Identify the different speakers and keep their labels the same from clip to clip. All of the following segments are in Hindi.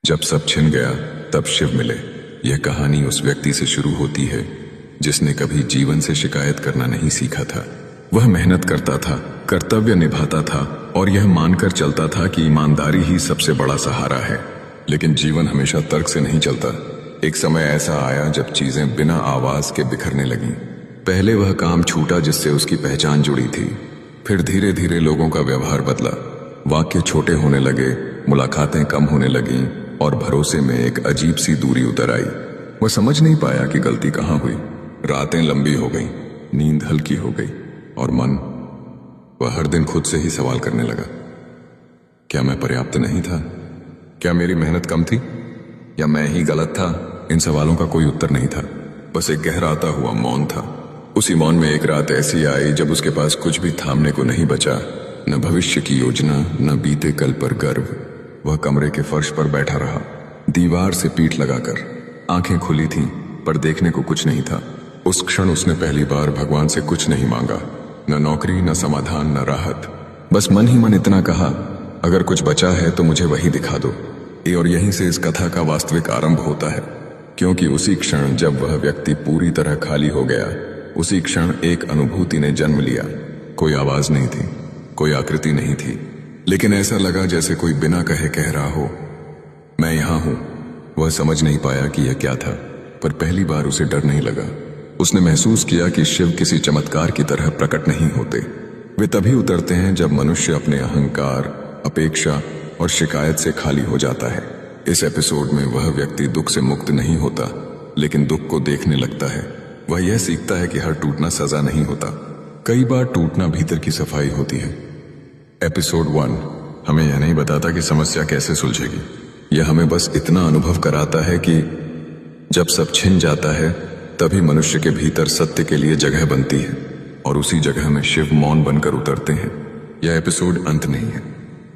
Speaker 1: जब सब छिन गया तब शिव मिले। यह कहानी उस व्यक्ति से शुरू होती है जिसने कभी जीवन से शिकायत करना नहीं सीखा था। वह मेहनत करता था, कर्तव्य निभाता था और यह मानकर चलता था कि ईमानदारी ही सबसे बड़ा सहारा है। लेकिन जीवन हमेशा तर्क से नहीं चलता। एक समय ऐसा आया जब चीजें बिना आवाज के बिखरने लगीं। पहले वह काम छूटा जिससे उसकी पहचान जुड़ी थी। फिर धीरे धीरे लोगों का व्यवहार बदला। वाक्य छोटे होने लगे, मुलाकातें कम होने लगीं और भरोसे में एक अजीब सी दूरी उतर आई। वह समझ नहीं पाया कि गलती कहाँ हुई। रातें लंबी हो गईं, नींद हल्की हो गई और मन, वह हर दिन खुद से ही सवाल करने लगा, क्या मैं पर्याप्त नहीं था? क्या मेरी मेहनत कम थी? या मैं ही गलत था? इन सवालों का कोई उत्तर नहीं था, बस एक गहराता हुआ मौन था। उसी मौन में एक रात ऐसी आई जब उसके पास कुछ भी थामने को नहीं बचा, न भविष्य की योजना, न बीते कल पर गर्व। वह कमरे के फर्श पर बैठा रहा, दीवार से पीठ लगाकर। आंखें खुली थीं पर देखने को कुछ नहीं था। उस क्षण उसने पहली बार भगवान से कुछ नहीं मांगा, न नौकरी, न समाधान, न राहत। बस मन ही मन इतना कहा, अगर कुछ बचा है तो मुझे वही दिखा दो। और यहीं से इस कथा का वास्तविक आरंभ होता है, क्योंकि उसी क्षण जब वह व्यक्ति पूरी तरह खाली हो गया, उसी क्षण एक अनुभूति ने जन्म लिया। कोई आवाज नहीं थी, कोई आकृति नहीं थी, लेकिन ऐसा लगा जैसे कोई बिना कहे कह रहा हो, मैं यहां हूं। वह समझ नहीं पाया कि यह क्या था, पर पहली बार उसे डर नहीं लगा। उसने महसूस किया कि शिव किसी चमत्कार की तरह प्रकट नहीं होते। वे तभी उतरते हैं जब मनुष्य अपने अहंकार, अपेक्षा और शिकायत से खाली हो जाता है। इस एपिसोड में वह व्यक्ति दुख से मुक्त नहीं होता, लेकिन दुख को देखने लगता है। वह यह सीखता है कि हर टूटना सजा नहीं होता, कई बार टूटना भीतर की सफाई होती है। एपिसोड 1 हमें यह नहीं बताता कि समस्या कैसे सुलझेगी। यह हमें बस इतना अनुभव कराता है कि जब सब छिन जाता है तभी मनुष्य के भीतर सत्य के लिए जगह बनती है, और उसी जगह में शिव मौन बनकर उतरते हैं। यह एपिसोड अंत नहीं है,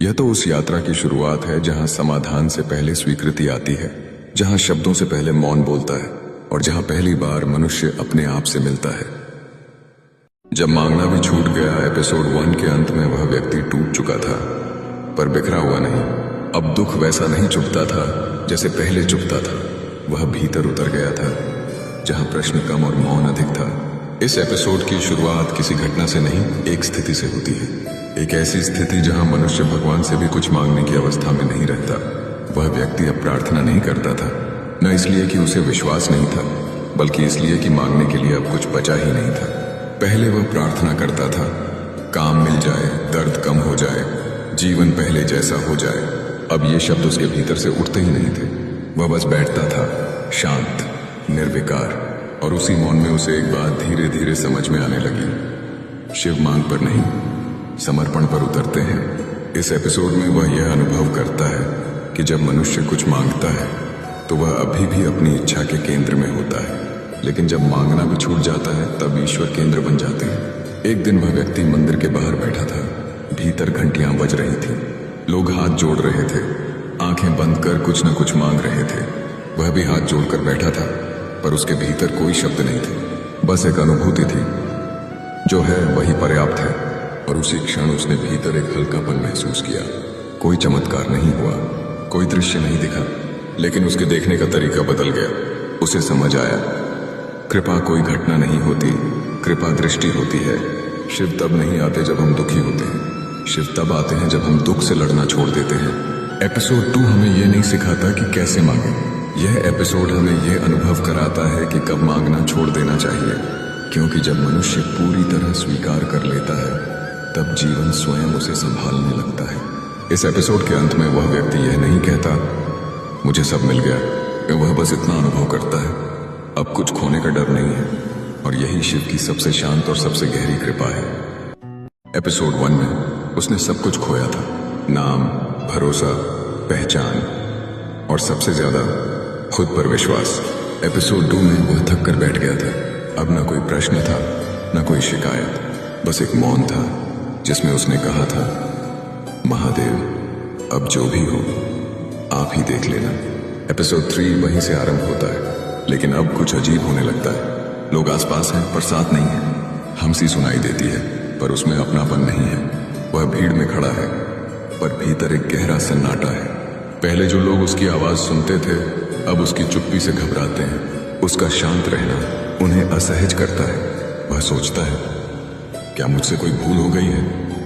Speaker 1: यह तो उस यात्रा की शुरुआत है जहां समाधान से पहले स्वीकृति आती है, जहां शब्दों से पहले मौन बोलता है और जहां पहली बार मनुष्य अपने आप से मिलता है। जब मांगना भी छूट गया, एपिसोड 1 के अंत में वह व्यक्ति टूट चुका था, पर बिखरा हुआ नहीं। अब दुख वैसा नहीं चुभता था जैसे पहले चुभता था। वह भीतर उतर गया था, जहां प्रश्न कम और मौन अधिक था। इस एपिसोड की शुरुआत किसी घटना से नहीं, एक स्थिति से होती है। एक ऐसी स्थिति जहां मनुष्य भगवान से भी कुछ मांगने की अवस्था में नहीं रहता। वह व्यक्ति अब प्रार्थना नहीं करता था, न इसलिए कि उसे विश्वास नहीं था, बल्कि इसलिए कि मांगने के लिए अब कुछ बचा ही नहीं था। पहले वह प्रार्थना करता था, काम मिल जाए, दर्द कम हो जाए, जीवन पहले जैसा हो जाए। अब ये शब्द उसके भीतर से उठते ही नहीं थे। वह बस बैठता था, शांत, निर्विकार, और उसी मौन में उसे एक बात धीरे धीरे समझ में आने लगी, शिव मांग पर नहीं, समर्पण पर उतरते हैं। इस एपिसोड में वह यह अनुभव करता है कि जब मनुष्य कुछ मांगता है तो वह अभी भी अपनी इच्छा के केंद्र में होता है, लेकिन जब मांगना भी छूट जाता है तब ईश्वर केंद्र बन जाते हैं। एक दिन वह व्यक्ति मंदिर के बाहर बैठा था। भीतर घंटियां बज रही थीं, लोग हाथ जोड़ रहे थे, आंखें बंद कर कुछ न कुछ मांग रहे थे। वह भी हाथ जोड़कर बैठा था, पर उसके भीतर कोई शब्द नहीं थे, बस एक अनुभूति थी, जो है वही पर्याप्त है। और उसी क्षण उसने भीतर एक हल्कापन महसूस किया। कोई चमत्कार नहीं हुआ, कोई दृश्य नहीं दिखा, लेकिन उसके देखने का तरीका बदल गया। उसे समझ आया, कृपा कोई घटना नहीं होती, कृपा दृष्टि होती है। शिव तब नहीं आते जब हम दुखी होते हैं, शिव तब आते हैं जब हम दुख से लड़ना छोड़ देते हैं। एपिसोड 2 हमें यह नहीं सिखाता कि कैसे मांगे। यह एपिसोड हमें यह अनुभव कराता है कि कब मांगना छोड़ देना चाहिए, क्योंकि जब मनुष्य पूरी तरह स्वीकार कर लेता है तब जीवन स्वयं उसे संभालने लगता है। इस एपिसोड के अंत में वह व्यक्ति यह नहीं कहता, मुझे सब मिल गया। वह बस इतना अनुभव करता है, अब कुछ खोने का डर नहीं है, और यही शिव की सबसे शांत और सबसे गहरी कृपा है। एपिसोड 1 में उसने सब कुछ खोया था, नाम, भरोसा, पहचान और सबसे ज्यादा खुद पर विश्वास। एपिसोड 2 में वह थक कर बैठ गया था। अब न कोई प्रश्न था, न कोई शिकायत, बस एक मौन था जिसमें उसने कहा था, महादेव, अब जो भी हो आप ही देख लेना। एपिसोड 3 वहीं से आरंभ होता है, लेकिन अब कुछ अजीब होने लगता है। लोग आसपास हैं पर साथ नहीं है। हंसी सुनाई देती है पर उसमें अपनापन नहीं है। वह भीड़ में खड़ा है पर भीतर एक गहरा सन्नाटा है। पहले जो लोग उसकी आवाज सुनते थे अब उसकी चुप्पी से घबराते हैं। उसका शांत रहना उन्हें असहज करता है। वह सोचता है, क्या मुझसे कोई भूल हो गई है?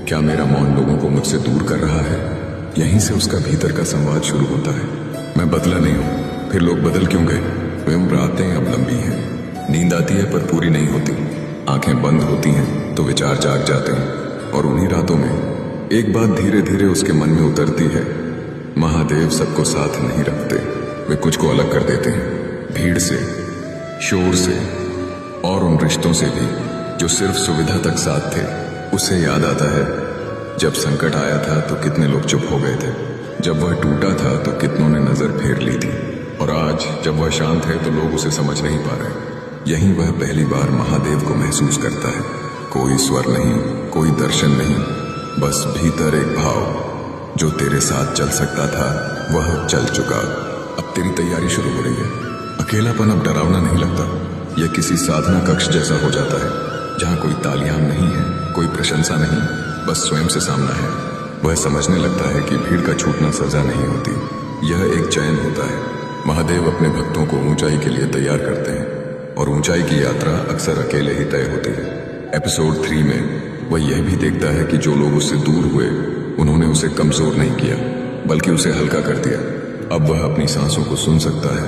Speaker 1: क्या मेरा मौन लोगों को मुझसे दूर कर रहा है? यहीं से उसका भीतर का संवाद शुरू होता है। मैं बदला नहीं हूं, फिर लोग बदल क्यों गए? रातें अब लंबी हैं, नींद आती है पर पूरी नहीं होती। आंखें बंद होती हैं तो विचार जाग जाते हैं। और उन्हीं रातों में एक बात धीरे धीरे उसके मन में उतरती है, महादेव सबको साथ नहीं रखते, वे कुछ को अलग कर देते हैं। भीड़ से, शोर से और उन रिश्तों से भी जो सिर्फ सुविधा तक साथ थे। उसे याद आता है जब संकट आया था तो कितने लोग चुप हो गए थे, जब वह टूटा था तो कितनों ने नजर फेर ली थी। और आज जब वह शांत है तो लोग उसे समझ नहीं पा रहे। यहीं वह पहली बार महादेव को महसूस करता है। कोई स्वर नहीं, कोई दर्शन नहीं, बस भीतर एक भाव। जो तेरे साथ चल सकता था वह चल चुका, अब तेरी तैयारी शुरू हो रही है। अकेलापन अब डरावना नहीं लगता, यह किसी साधना कक्ष जैसा हो जाता है, जहां कोई तालियां नहीं है, कोई प्रशंसा नहीं, बस स्वयं से सामना है। वह समझने लगता है कि भीड़ का छूटना सजा नहीं होती, यह एक चयन होता है। महादेव अपने भक्तों को ऊंचाई के लिए तैयार करते हैं और ऊंचाई की यात्रा अक्सर अकेले ही तय होती है। एपिसोड 3 में वह यह भी देखता है कि जो लोग उससे दूर हुए उन्होंने उसे कमजोर नहीं किया बल्कि उसे हल्का कर दिया। अब वह अपनी सांसों को सुन सकता है,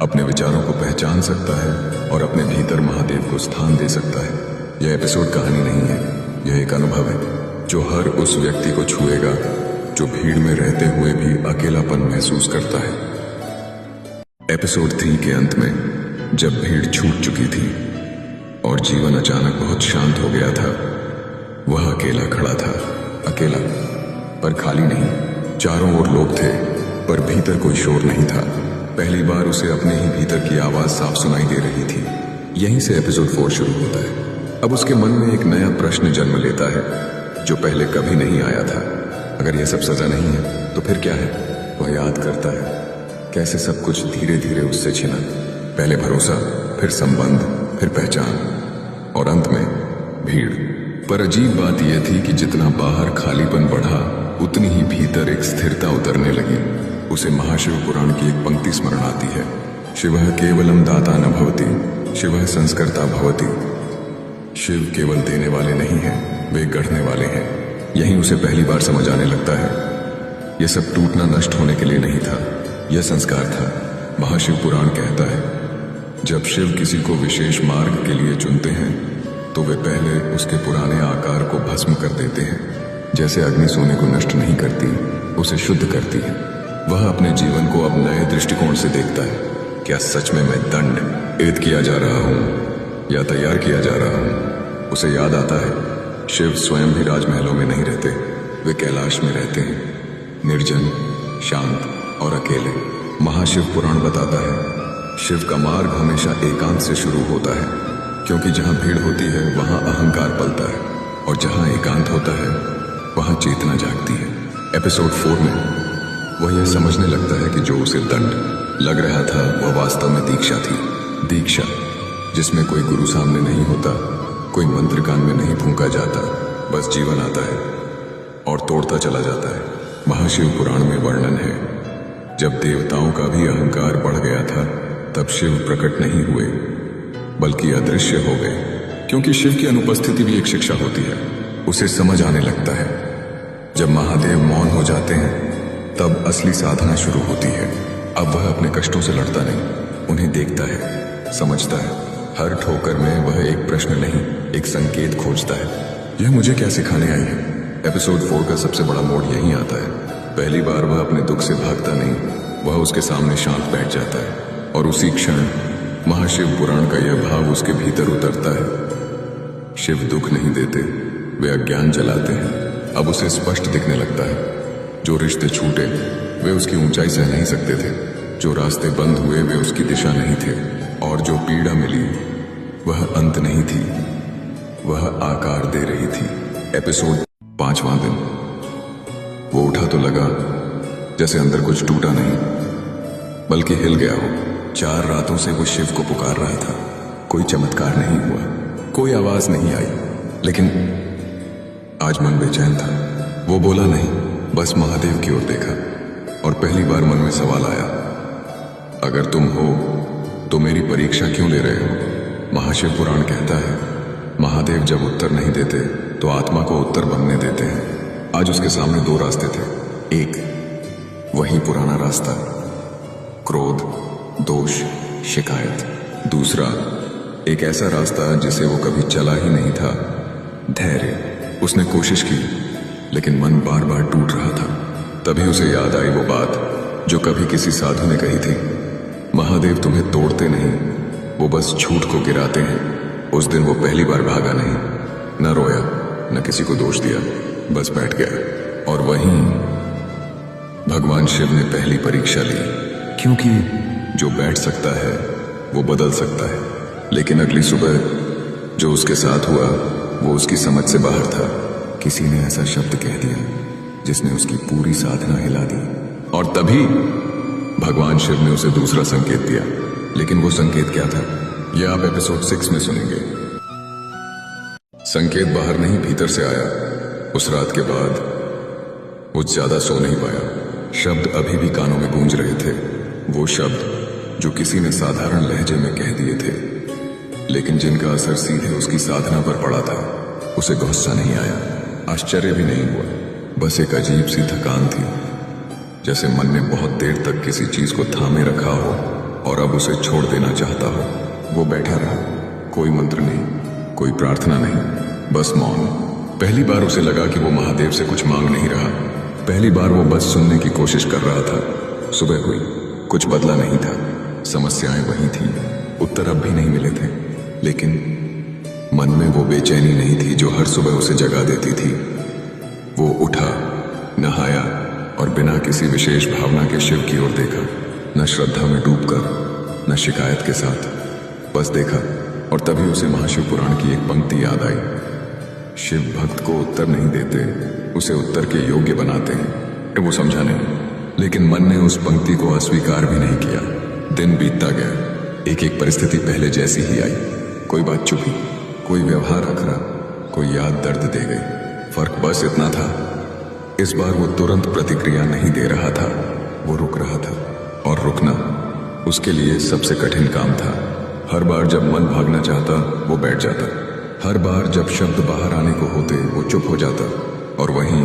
Speaker 1: अपने विचारों को पहचान सकता है और अपने भीतर महादेव को स्थान दे सकता है। यह एपिसोड कहानी नहीं है, यह एक अनुभव है जो हर उस व्यक्ति को छुएगा जो भीड़ में रहते हुए भी अकेलापन महसूस करता है। एपिसोड 3 के अंत में जब भीड़ छूट चुकी थी और जीवन अचानक बहुत शांत हो गया था, वह अकेला खड़ा था। अकेला पर खाली नहीं, चारों ओर लोग थे पर भीतर कोई शोर नहीं था। पहली बार उसे अपने ही भीतर की आवाज साफ सुनाई दे रही थी। यहीं से एपिसोड 4 शुरू होता है। अब उसके मन में एक नया प्रश्न जन्म लेता है जो पहले कभी नहीं आया था। अगर यह सब सजा नहीं है तो फिर क्या है? वह याद करता है कैसे सब कुछ धीरे धीरे उससे छिना। पहले भरोसा, फिर संबंध, फिर पहचान और अंत में भीड़। पर अजीब बात यह थी कि जितना बाहर खालीपन बढ़ा उतनी ही भीतर एक स्थिरता उतरने लगी। उसे महाशिव पुराण की एक पंक्ति स्मरण आती है, शिवः केवलम दाता न भवति, शिवः संस्कर्ता भवति। शिव केवल देने वाले नहीं हैं, वे गढ़ने वाले हैं। यहीं उसे पहली बार समझ आने लगता है यह सब टूटना नष्ट होने के लिए नहीं था, यह संस्कार था। महाशिव पुराण कहता है जब शिव किसी को विशेष मार्ग के लिए चुनते हैं तो वे पहले उसके पुराने आकार को भस्म कर देते हैं। जैसे अग्नि सोने को नष्ट नहीं करती, उसे शुद्ध करती है। वह अपने जीवन को अब नए दृष्टिकोण से देखता है। क्या सच में मैं दंड ऐद किया जा रहा हूं या तैयार किया जा रहा हूं? उसे याद आता है शिव स्वयं भी राजमहलों में नहीं रहते, वे कैलाश में रहते हैं, निर्जन, शांत और अकेले। महाशिव पुराण बताता है शिव का मार्ग हमेशा एकांत से शुरू होता है, क्योंकि जहां भीड़ होती है वहां अहंकार पलता है और जहां एकांत होता है वहां चेतना जागती है। एपिसोड 4 में वह यह समझने लगता है कि जो उसे दंड लग रहा था वह वास्तव में दीक्षा थी। दीक्षा जिसमें कोई गुरु सामने नहीं होता, कोई मंत्र कान में नहीं फूंका जाता, बस जीवन आता है और तोड़ता चला जाता है। महाशिव पुराण में वर्णन है जब देवताओं का भी अहंकार बढ़ गया था तब शिव प्रकट नहीं हुए बल्कि अदृश्य हो गए, क्योंकि शिव की अनुपस्थिति भी एक शिक्षा होती है। उसे समझ आने लगता है जब महादेव मौन हो जाते हैं तब असली साधना शुरू होती है। अब वह अपने कष्टों से लड़ता नहीं, उन्हें देखता है, समझता है। हर ठोकर में वह एक प्रश्न नहीं, एक संकेत खोजता है, यह मुझे क्या सिखाने आई है। एपिसोड 4 का सबसे बड़ा मोड़ यहीं आता है। पहली बार वह अपने दुख से भागता नहीं, वह उसके सामने शांत बैठ जाता है और उसी क्षण महाशिव पुराण का यह भाव उसके भीतर उतरता है। शिव दुख नहीं देते, वे अज्ञान जलाते हैं। अब उसे स्पष्ट दिखने लगता है जो रिश्ते छूटे वे उसकी ऊंचाई सह नहीं सकते थे, जो रास्ते बंद हुए वे उसकी दिशा नहीं थे, और जो पीड़ा मिली वह अंत नहीं थी, वह आकार दे रही थी। एपिसोड 5वां दिन। वो उठा तो लगा जैसे अंदर कुछ टूटा नहीं बल्कि हिल गया हो। 4 रातों से वो शिव को पुकार रहा था, कोई चमत्कार नहीं हुआ, कोई आवाज नहीं आई, लेकिन आज मन बेचैन था। वो बोला नहीं, बस महादेव की ओर देखा। और पहली बार मन में सवाल आया, अगर तुम हो तो मेरी परीक्षा क्यों ले रहे हो? महाशिव पुराण कहता है, महादेव जब उत्तर नहीं देते तो आत्मा को उत्तर बनने देते हैं। आज उसके सामने दो रास्ते थे। एक, वही पुराना रास्ता, क्रोध, दोष, शिकायत। दूसरा, एक ऐसा रास्ता जिसे वो कभी चला ही नहीं था, धैर्य। उसने कोशिश की लेकिन मन बार बार टूट रहा था। तभी उसे याद आई वो बात जो कभी किसी साधु ने कही थी, महादेव तुम्हें तोड़ते नहीं, वो बस झूठ को गिराते हैं। उस दिन वो पहली बार भागा नहीं, न रोया न किसी को दोष दिया, बस बैठ गया। और वहीं भगवान शिव ने पहली परीक्षा ली, क्योंकि जो बैठ सकता है वो बदल सकता है। लेकिन अगली सुबह जो उसके साथ हुआ वो उसकी समझ से बाहर था। किसी ने ऐसा शब्द कह दिया जिसने उसकी पूरी साधना हिला दी। और तभी भगवान शिव ने उसे दूसरा संकेत दिया। लेकिन वो संकेत क्या था, यह आप एपिसोड 6 में सुनेंगे। संकेत बाहर नहीं भीतर से आया। उस रात के बाद वो ज्यादा सो नहीं पाया। शब्द अभी भी कानों में गूंज रहे थे, वो शब्द जो किसी ने साधारण लहजे में कह दिए थे, लेकिन जिनका असर सीधे उसकी साधना पर पड़ा था। उसे गुस्सा नहीं आया, आश्चर्य भी नहीं हुआ, बस एक अजीब सी थकान थी, जैसे मन ने बहुत देर तक किसी चीज को थामे रखा हो और अब उसे छोड़ देना चाहता हो। वो बैठा रहा, कोई मंत्र नहीं, कोई प्रार्थना नहीं, बस मौन। पहली बार उसे लगा कि वो महादेव से कुछ मांग नहीं रहा। पहली बार वो बस सुनने की कोशिश कर रहा था। सुबह हुई, कुछ बदला नहीं था, समस्याएं वही थी, उत्तर अब भी नहीं मिले थे, लेकिन मन में वो बेचैनी नहीं थी जो हर सुबह उसे जगा देती थी। वो उठा, नहाया और बिना किसी विशेष भावना के शिव की ओर देखा, न श्रद्धा में डूबकर न शिकायत के साथ, बस देखा। और तभी उसे महाशिव पुराण की एक पंक्ति याद आई, शिव भक्त को उत्तर नहीं देते, उसे उत्तर के योग्य बनाते हैं। वो समझा नहीं, लेकिन मन ने उस पंक्ति को अस्वीकार भी नहीं किया। दिन बीतता गया, एक एक परिस्थिति पहले जैसी ही आई। कोई बात चुपी, कोई व्यवहार अखरा, कोई याद दर्द दे गई। फर्क बस इतना था, इस बार वो तुरंत प्रतिक्रिया नहीं दे रहा था, वो रुक रहा था। और रुकना उसके लिए सबसे कठिन काम था। हर बार जब मन भागना चाहता वो बैठ जाता, हर बार जब शब्द बाहर आने को होते वो चुप हो जाता। और वहीं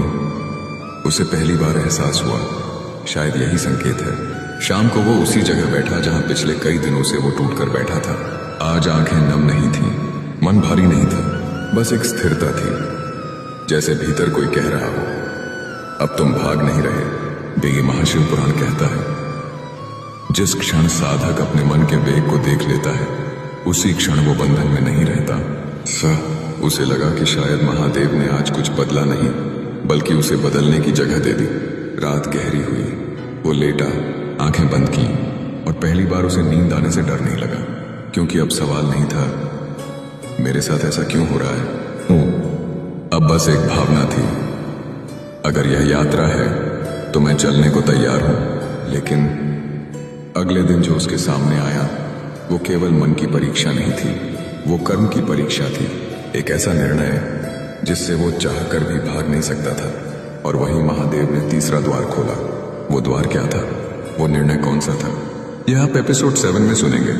Speaker 1: उसे पहली बार एहसास हुआ, शायद यही संकेत है। शाम को वो उसी जगह बैठा जहां पिछले कई दिनों से वो टूट कर बैठा था। आज आंखें नम नहीं थी, मन भारी नहीं था, बस एक स्थिरता थी, जैसे भीतर कोई कह रहा हो, अब तुम भाग नहीं रहे। ये महाशिव पुराण कहता है, जिस क्षण साधक अपने मन के वेग को देख लेता है उसी क्षण वो बंधन में नहीं रहता। उसे लगा कि शायद महादेव ने आज कुछ बदला नहीं, बल्कि उसे बदलने की जगह दे दी। रात गहरी हुई, वो लेटा, आंखें बंद की, और पहली बार उसे नींद आने से डर नहीं लगा, क्योंकि अब सवाल नहीं था मेरे साथ ऐसा क्यों हो रहा है। अब बस एक भावना थी, अगर यह यात्रा है तो मैं चलने को तैयार हूं। लेकिन अगले दिन जो उसके सामने आया वो केवल मन की परीक्षा नहीं थी, वो कर्म की परीक्षा थी। एक ऐसा निर्णय जिससे वो चाहकर भी भाग नहीं सकता था। और वहीं महादेव ने तीसरा द्वार खोला। वो द्वार क्या था, वो निर्णय कौन सा था, यह आप एपिसोड 7 में सुनेंगे।